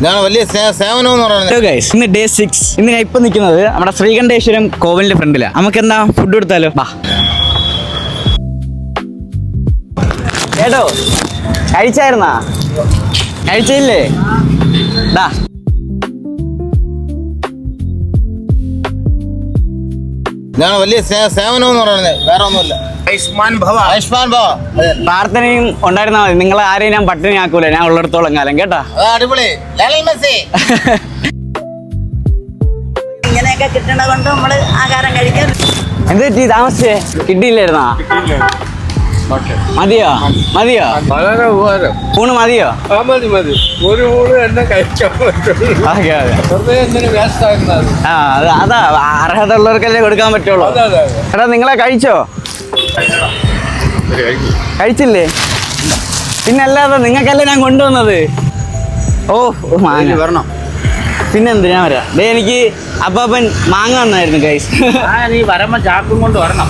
ഇതാണ് വലിയ സേവനം എന്ന് പറയുന്നത്. ഇന്ന് ഡേ 6. ഇന്ന് ഞാൻ ഇപ്പൊ നിൽക്കുന്നത് നമ്മുടെ ശ്രീകണ്ഠേശ്വരം കോവിലിന്റെ ഫ്രണ്ടിലാണ്. നമുക്ക് എന്താ ഫുഡ് കൊടുത്താലോ? ബാ കേട്ടോ, കഴിച്ചായിരുന്നാ? കഴിച്ചില്ലേ? ഡാ ഇതാണ് വലിയ സേവനം എന്ന് പറയുന്നത്, വേറെ ഒന്നുമില്ല. ആയുഷ്മാൻ ഭവ, ആയുഷ്മാൻ ഭവ. പ്രാർത്ഥനയും ഉണ്ടായിരുന്നാ മതി. നിങ്ങൾ ആരെയും ഞാൻ പട്ടിണി ആക്കൂല, ഞാൻ ഉള്ളിടത്തോളം കാലം. കേട്ടാ, അടിപൊളി. ഇങ്ങനെയൊക്കെ കിട്ടണ കൊണ്ട് നമ്മള് ആഹാരം കഴിക്കാൻ. എന്ത് പറ്റി? താമസിച്ചേ? കിട്ടിയില്ലായിരുന്നാ? മതിയോ? മതിയോ? വളരെ ഉപകാരം. ഊണ് മതിയോ? മതി മതി. ഒരു ഊണ് എന്നെ കഴിക്കാൻ പറ്റുള്ളൂ. വെറുതെ എന്തിനു വേസ്റ്റ് ആക്കുന്നത്? അതാ അർഹത ഉള്ളവർക്കല്ലേ കൊടുക്കാൻ പറ്റുള്ളൂ. എടാ, നിങ്ങളെ കഴിച്ചോ? കഴിച്ചില്ലേ? പിന്നല്ലാതെ നിങ്ങൾക്കല്ലേ ഞാൻ കൊണ്ടുവന്നത്. ഓ മാങ്ങ വരണം. പിന്നെന്ത്, ഞാൻ വരാം. എനിക്ക് അപ്പാപ്പൻ മാങ്ങ വന്നായിരുന്നു ഗൈസ്. നീ വരുമ്പോ ചാക്കും കൊണ്ട് വരണം.